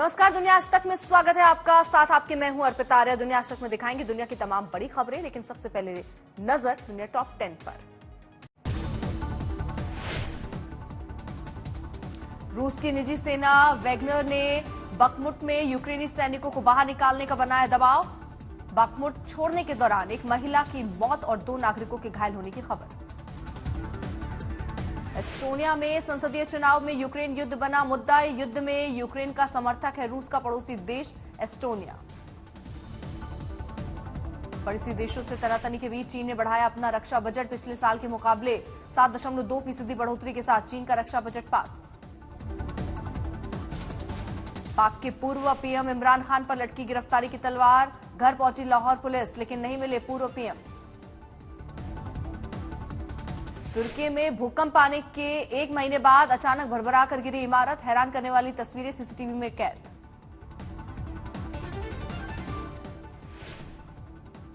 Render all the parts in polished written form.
नमस्कार, दुनिया आज तक में स्वागत है आपका। साथ आपके मैं हूं अर्पिता आर्य। दुनिया आज तक में दिखाएंगे दुनिया की तमाम बड़ी खबरें, लेकिन सबसे पहले नजर दुनिया टॉप 10 पर। रूस की निजी सेना वैगनर ने बखमुट में यूक्रेनी सैनिकों को बाहर निकालने का बनाया दबाव। बखमुट छोड़ने के दौरान एक महिला की मौत और 2 नागरिकों के घायल होने की खबर। एस्टोनिया में संसदीय चुनाव में यूक्रेन युद्ध बना मुद्दा। युद्ध में यूक्रेन का समर्थक है रूस का पड़ोसी देश एस्टोनिया। पड़ोसी देशों से तनातनी के बीच चीन ने बढ़ाया अपना रक्षा बजट। पिछले साल के मुकाबले 7.2% बढ़ोतरी के साथ चीन का रक्षा बजट पास। पाक के पूर्व पीएम इमरान खान पर लटकी गिरफ्तारी की तलवार। घर पहुंची लाहौर पुलिस, लेकिन नहीं मिले पूर्व पीएम। तुर्की में भूकंप आने के 1 महीने बाद अचानक भरभरा कर गिरी इमारत। हैरान करने वाली तस्वीरें सीसीटीवी में कैद।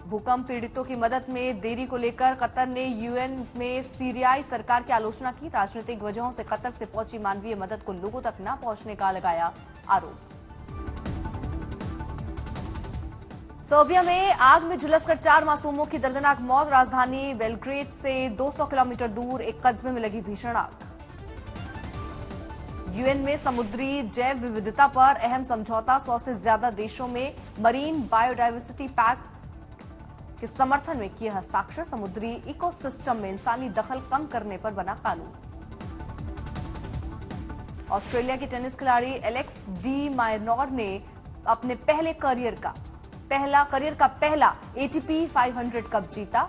भूकंप पीड़ितों की मदद में देरी को लेकर कतर ने यूएन में सीरियाई सरकार की आलोचना की। राजनीतिक वजहों से कतर से पहुंची मानवीय मदद को लोगों तक न पहुंचने का लगाया आरोप। सर्बिया में आग में झुलसकर 4 मासूमों की दर्दनाक मौत। राजधानी बेलग्रेड से 200 किलोमीटर दूर एक कस्बे में लगी भीषण आग। यूएन में समुद्री जैव विविधता पर अहम समझौता। 100 से ज्यादा देशों में मरीन बायोडायवर्सिटी पैक्ट के समर्थन में किए हस्ताक्षर। समुद्री इकोसिस्टम में इंसानी दखल कम करने पर बना कानून। ऑस्ट्रेलिया की टेनिस खिलाड़ी एलेक्स डी मायनोर ने अपने करियर का पहला एटीपी 500 कप जीता।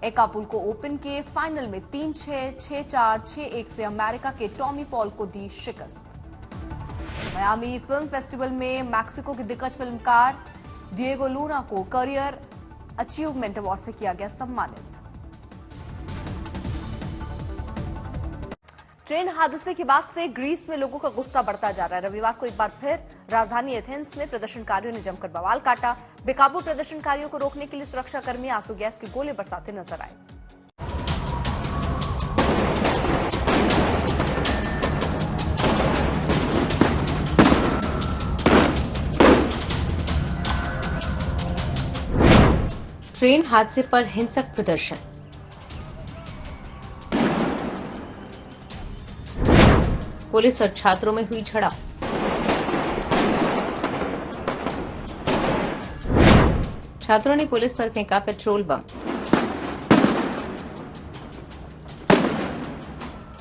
एकापुल्को ओपन के फाइनल में 3-6, 6-4, 6-1 से अमेरिका के टॉमी पॉल को दी शिकस्त। मियामी फिल्म फेस्टिवल में मैक्सिको के दिग्गज फिल्मकार डिएगो लूना को करियर अचीवमेंट अवार्ड से किया गया सम्मानित। ट्रेन हादसे के बाद से ग्रीस में लोगों का गुस्सा बढ़ता जा रहा है। रविवार को एक बार फिर राजधानी एथेंस में प्रदर्शनकारियों ने जमकर बवाल काटा। बेकाबू प्रदर्शनकारियों को रोकने के लिए सुरक्षाकर्मी आंसू गैस के गोले बरसाते नजर आए। ट्रेन हादसे पर हिंसक प्रदर्शन। पुलिस और छात्रों में हुई झड़प। छात्रों ने पुलिस पर फेंका पेट्रोल बम।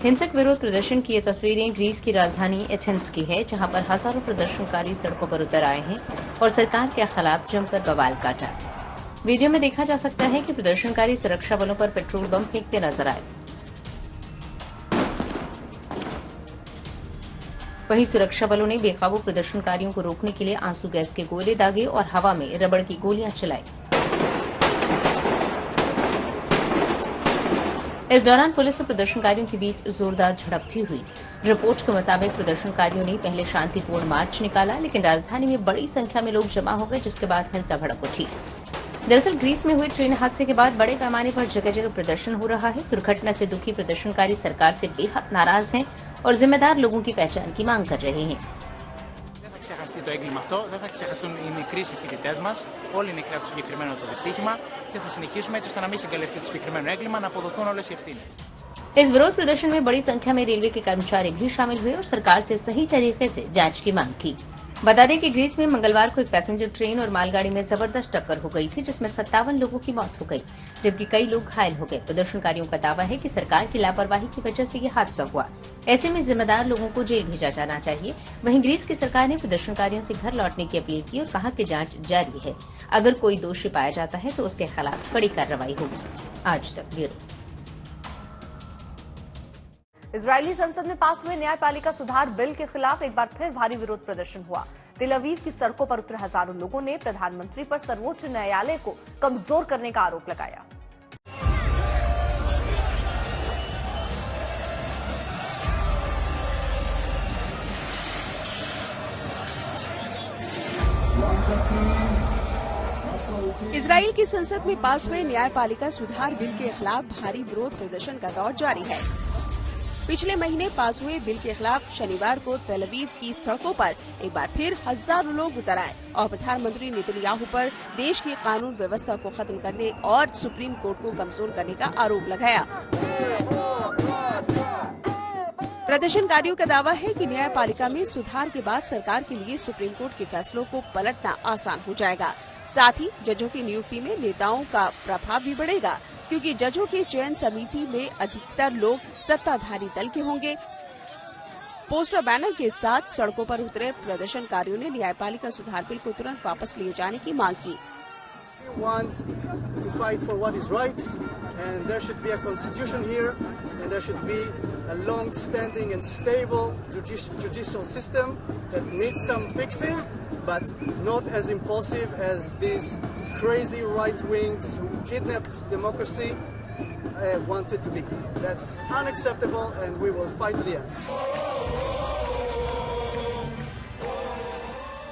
हिंसक विरोध प्रदर्शन की ये तस्वीरें ग्रीस की राजधानी एथेंस की है, जहां पर हजारों प्रदर्शनकारी सड़कों पर उतर आए हैं और सरकार के खिलाफ जमकर बवाल काटा। वीडियो में देखा जा सकता है कि प्रदर्शनकारी सुरक्षा बलों पर पेट्रोल बम फेंकते नजर आए। वहीं सुरक्षा बलों ने बेकाबू प्रदर्शनकारियों को रोकने के लिए आंसू गैस के गोले दागे और हवा में रबड़ की गोलियां चलाई। इस दौरान पुलिस और प्रदर्शनकारियों के बीच जोरदार झड़प भी हुई। रिपोर्ट के मुताबिक प्रदर्शनकारियों ने पहले शांतिपूर्ण मार्च निकाला, लेकिन राजधानी में बड़ी संख्या में लोग जमा हो गए, जिसके बाद हिंसा भड़क उठी। दरअसल ग्रीस में हुए ट्रेन हादसे के बाद बड़े पैमाने पर जगह जगह प्रदर्शन हो रहा है। दुर्घटना से दुखी प्रदर्शनकारी सरकार से बेहद नाराज हैं और जिम्मेदार लोगों की पहचान की मांग कर रहे हैं। Δεν θα ξεχαστεί το έγκλημα αυτό, δεν θα ξεχαστούν οι μικροί συμφοιτητές μας, όλοι οι νεκροί από το συγκεκριμένο το δυστύχημα και θα συνεχίσουμε έτσι ώστε να μην συγκαλυφθεί το συγκεκριμένο έγκλημα, να αποδοθούν όλες οι ευθύνες। इस विरोध प्रदर्शन में बड़ी संख्या में रेलवे के कर्मचारी भी शामिल हुए और सरकार से सही तरीके से जांच की मांग की। बता दें कि ग्रीस में मंगलवार को एक पैसेंजर ट्रेन और मालगाड़ी में जबरदस्त टक्कर हो गई थी, जिसमें 57 लोगों की मौत हो गई, जबकि कई लोग घायल हो गए। प्रदर्शनकारियों का दावा है कि सरकार की लापरवाही की वजह से यह हादसा हुआ। ऐसे में जिम्मेदार लोगों को जेल भेजा जाना चाहिए। वहीं ग्रीस की सरकार ने प्रदर्शनकारियों से घर लौटने की अपील की और कहा कि जांच जारी है। अगर कोई दोषी पाया जाता है तो उसके खिलाफ कड़ी कार्रवाई होगी। आज तक ब्यूरो। इजरायली संसद में पास हुए न्यायपालिका सुधार बिल के खिलाफ एक बार फिर भारी विरोध प्रदर्शन हुआ। तेल अवीव की सड़कों पर उतरे हजारों लोगों ने प्रधानमंत्री पर सर्वोच्च न्यायालय को कमजोर करने का आरोप लगाया। इजराइल की संसद में पास हुए न्यायपालिका सुधार बिल के खिलाफ भारी विरोध प्रदर्शन का दौर जारी है। पिछले महीने पास हुए बिल के खिलाफ शनिवार को तेल अवीव की सड़कों पर एक बार फिर हजारों लोग उतर आए और प्रधानमंत्री नेतन्याहू पर देश की कानून व्यवस्था को खत्म करने और सुप्रीम कोर्ट को कमजोर करने का आरोप लगाया। प्रदर्शनकारियों का दावा है कि न्यायपालिका में सुधार के बाद सरकार के लिए सुप्रीम कोर्ट के फैसलों को पलटना आसान हो जाएगा। साथ ही जजों की नियुक्ति में नेताओं का प्रभाव भी बढ़ेगा, क्योंकि जजों की चयन समिति में अधिकतर लोग सत्ताधारी दल के होंगे। पोस्टर बैनर के साथ सड़कों पर उतरे प्रदर्शनकारियों ने न्यायपालिका सुधार बिल को तुरंत वापस लिए जाने की मांग की। We want to fight for what is right, and there should be a constitution here, and there should be a long-standing and stable judicial system that needs some fixing, but not as impulsive as these crazy right wings who kidnapped democracy wanted to be. That's unacceptable, and we will fight to the end.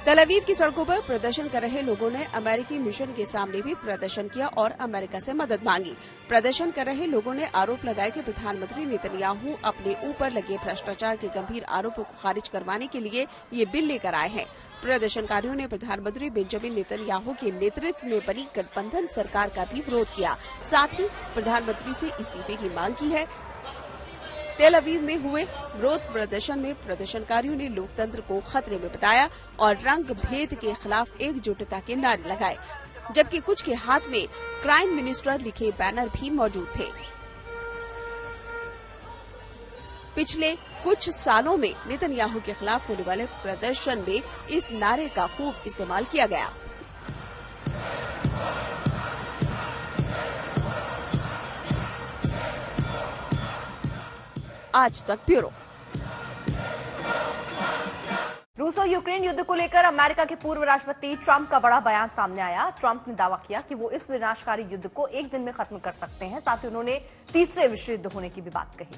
तेल अवीव की सड़कों पर प्रदर्शन कर रहे लोगों ने अमेरिकी मिशन के सामने भी प्रदर्शन किया और अमेरिका से मदद मांगी। प्रदर्शन कर रहे लोगों ने आरोप लगाया कि प्रधानमंत्री नेतन्याहू अपने ऊपर लगे भ्रष्टाचार के गंभीर आरोपों को खारिज करवाने के लिए ये बिल लेकर आए हैं। प्रदर्शनकारियों ने प्रधानमंत्री बेंजामिन नेतन्याहू के नेतृत्व में बनी गठबंधन सरकार का भी विरोध किया। साथ ही प्रधानमंत्री से इस्तीफे की मांग की है। तेल अवीव में हुए विरोध प्रदर्शन में प्रदर्शनकारियों ने लोकतंत्र को खतरे में बताया और रंग भेद के खिलाफ एकजुटता के नारे लगाए, जबकि कुछ के हाथ में प्राइम मिनिस्टर लिखे बैनर भी मौजूद थे। पिछले कुछ सालों में नेतन्याहू के खिलाफ होने वाले प्रदर्शन में इस नारे का खूब इस्तेमाल किया गया। आज तक ब्यूरो। रूस और यूक्रेन युद्ध को लेकर अमेरिका के पूर्व राष्ट्रपति ट्रंप का बड़ा बयान सामने आया। ट्रंप ने दावा किया कि वो इस विनाशकारी युद्ध को एक दिन में खत्म कर सकते हैं। साथ ही उन्होंने तीसरे विश्व युद्ध होने की भी बात कही।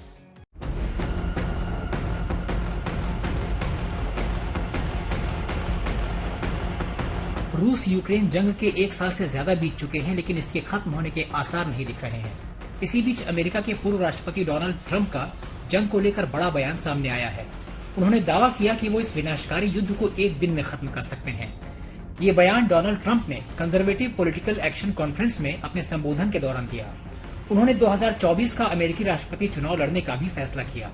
रूस यूक्रेन जंग के 1 साल से ज्यादा बीत चुके हैं, लेकिन इसके खत्म होने के आसार नहीं दिख रहे हैं। इसी बीच अमेरिका के पूर्व राष्ट्रपति डोनाल्ड ट्रंप का जंग को लेकर बड़ा बयान सामने आया है। उन्होंने दावा किया कि वो इस विनाशकारी युद्ध को एक दिन में खत्म कर सकते हैं। ये बयान डोनाल्ड ट्रंप ने कंजर्वेटिव पॉलिटिकल एक्शन कॉन्फ्रेंस में अपने संबोधन के दौरान दिया। उन्होंने 2024 का अमेरिकी राष्ट्रपति चुनाव लड़ने का भी फैसला किया।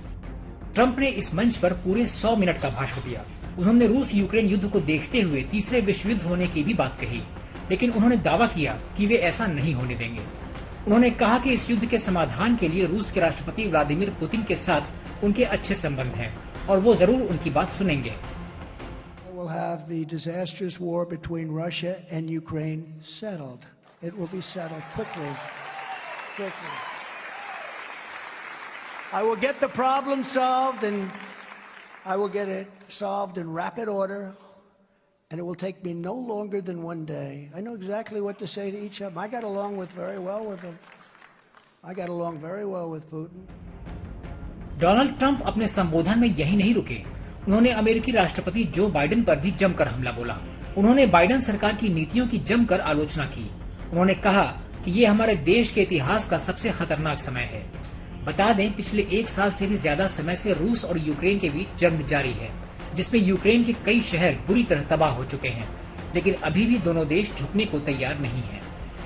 ट्रंप ने इस मंच पर पूरे 100 मिनट का भाषण दिया। उन्होंने रूस यूक्रेन युद्ध को देखते हुए तीसरे विश्व युद्ध होने की भी बात कही, लेकिन उन्होंने दावा किया कि वे ऐसा नहीं होने देंगे। उन्होंने कहा कि इस युद्ध के समाधान के लिए रूस के राष्ट्रपति व्लादिमीर पुतिन के साथ उनके अच्छे संबंध हैं और वो जरूर उनकी बात सुनेंगे। We'll have the disastrous war between Russia and Ukraine settled. It will be settled quickly. I will get the problem solved, and I will get it solved in rapid order, and it will take me no longer than one day. I know exactly what to say to each of them. I got along very well with them. I got along very well with Putin. Donald Trump अपने संबोधन में यही नहीं रुके। उन्होंने अमेरिकी राष्ट्रपति Joe Biden पर भी जमकर हमला बोला। उन्होंने बाइडेन सरकार की नीतियों की जमकर आलोचना की। उन्होंने कहा कि ये हमारे देश के इतिहास का सबसे खतरनाक समय है। बता दें, पिछले 1 साल से भी ज्यादा समय से रूस और यूक्रेन के बीच जंग जारी है, जिसमें यूक्रेन के कई शहर बुरी तरह तबाह हो चुके हैं, लेकिन अभी भी दोनों देश झुकने को तैयार नहीं है।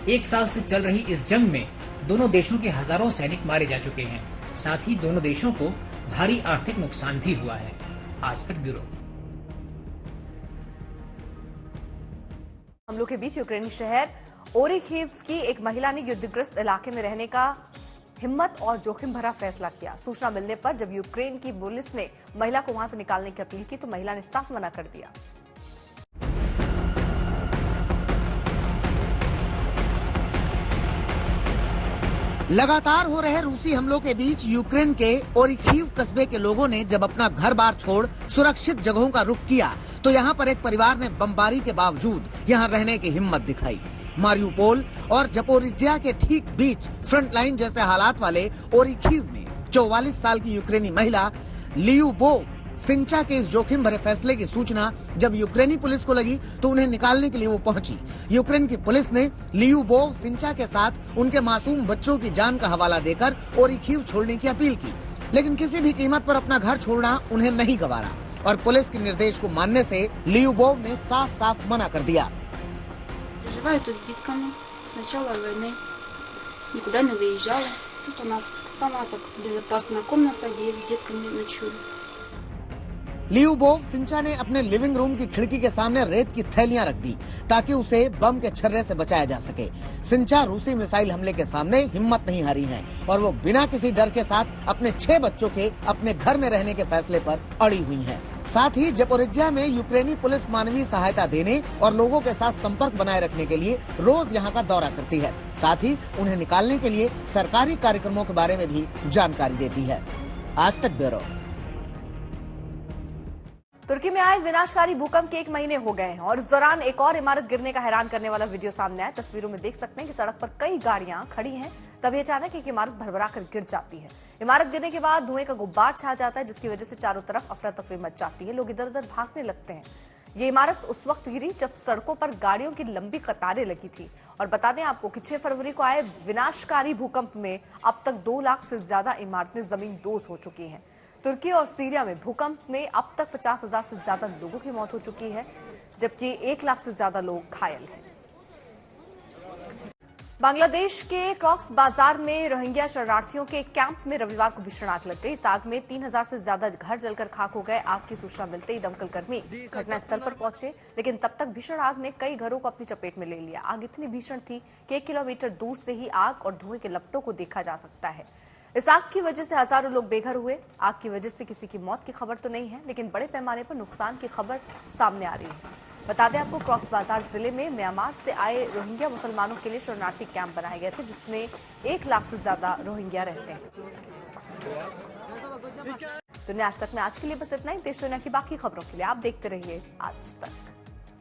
1 साल से चल रही इस जंग में दोनों देशों के हजारों सैनिक मारे जा चुके हैं। साथ ही दोनों देशों को भारी आर्थिक नुकसान भी हुआ है। आज तक ब्यूरो। हमलों के बीच यूक्रेनी शहर ओरिखीव की एक महिला ने युद्धग्रस्त इलाके में रहने का हिम्मत और जोखिम भरा फैसला किया। सूचना मिलने पर जब यूक्रेन की पुलिस ने महिला को वहां से निकालने की अपील की तो महिला ने साफ मना कर दिया। लगातार हो रहे रूसी हमलों के बीच यूक्रेन के ओरिखीव कस्बे के लोगों ने जब अपना घर बार छोड़ सुरक्षित जगहों का रुख किया तो यहाँ पर एक परिवार ने बमबारी के बावजूद यहाँ रहने की हिम्मत दिखाई। मारियुपोल और जपोरिज्जिया के ठीक बीच फ्रंटलाइन जैसे हालात वाले ओरिखीव में 44 साल की यूक्रेनी महिला लियुबोव फिंचा के इस जोखिम भरे फैसले की सूचना जब यूक्रेनी पुलिस को लगी तो उन्हें निकालने के लिए वो पहुंची। यूक्रेन की पुलिस ने लियुबोव फिंचा के साथ उनके मासूम बच्चों की जान का हवाला देकर ओरिखीव छोड़ने की अपील की। लेकिन किसी भी कीमत पर अपना घर छोड़ना उन्हें नहीं गवारा और पुलिस के निर्देश को मानने से लियुबोव ने साफ साफ मना कर दिया। Проживаю тут с детками с начала войны. Никуда не выезжала. Тут у нас самая так безопасная комната, где я с детками ночую. लियुबोव सिंचा ने अपने लिविंग रूम की खिड़की के सामने रेत की थैलियां रख दी ताकि उसे बम के छर्रे से बचाया जा सके। सिंचा रूसी मिसाइल हमले के सामने हिम्मत नहीं हारी हैं और वो बिना किसी डर के साथ अपने 6 बच्चों के अपने घर में रहने के फैसले पर अड़ी हुई हैं। साथ ही जपोरिज्जिया में यूक्रेनी पुलिस मानवीय सहायता देने और लोगों के साथ संपर्क बनाए रखने के लिए रोज यहाँ का दौरा करती है। साथ ही उन्हें निकालने के लिए सरकारी कार्यक्रमों के बारे में भी जानकारी देती है। आज तक ब्यूरो। तुर्की में आए विनाशकारी भूकंप के 1 महीने हो गए हैं और इस दौरान एक और इमारत गिरने का हैरान करने वाला वीडियो सामने आया। तस्वीरों में देख सकते हैं कि सड़क पर कई गाड़ियां खड़ी हैं, तभी अचानक एक इमारत भरभरा कर गिर जाती है। इमारत गिरने के बाद धुएं का गुब्बार छा जाता है, जिसकी वजह से चारों तरफ अफरा तफरी मच जाती है। लोग इधर उधर भागने लगते हैं। ये इमारत उस वक्त गिरी जब सड़कों पर गाड़ियों की लंबी कतारें लगी थी। और बता दें आपको कि 6 फरवरी को आए विनाशकारी भूकंप में अब तक 2 लाख से ज्यादा इमारतें जमींदोज हो चुकी हैं। तुर्की और सीरिया में भूकंप में अब तक 50,000 से ज्यादा लोगों की मौत हो चुकी है, जबकि 1 लाख से ज्यादा लोग घायल हैं। बांग्लादेश के कॉक्स बाजार में रोहिंग्या शरणार्थियों के कैंप में रविवार को भीषण आग लग गई। इस आग में 3,000 से ज्यादा घर जलकर खाक हो गए। आग की सूचना मिलते ही दमकल कर्मी घटनास्थल पर पहुंचे, लेकिन तब तक भीषण आग ने कई घरों को अपनी चपेट में ले लिया। आग इतनी भीषण थी कि 1 किलोमीटर दूर से ही आग और धुएं के लपटों को देखा जा सकता है। इस आग की वजह से हजारों लोग बेघर हुए। आग की वजह से किसी की मौत की खबर तो नहीं है, लेकिन बड़े पैमाने पर नुकसान की खबर सामने आ रही है। बता दें आपको, कॉक्स बाजार जिले में म्यांमार से आए रोहिंग्या मुसलमानों के लिए शरणार्थी कैंप बनाए गए थे, जिसमें 1 लाख से ज्यादा रोहिंग्या रहते हैं। दुनिया आज तक में आज के लिए बस इतना ही। देश दुनिया की बाकी खबरों के लिए आप देखते रहिए आज तक।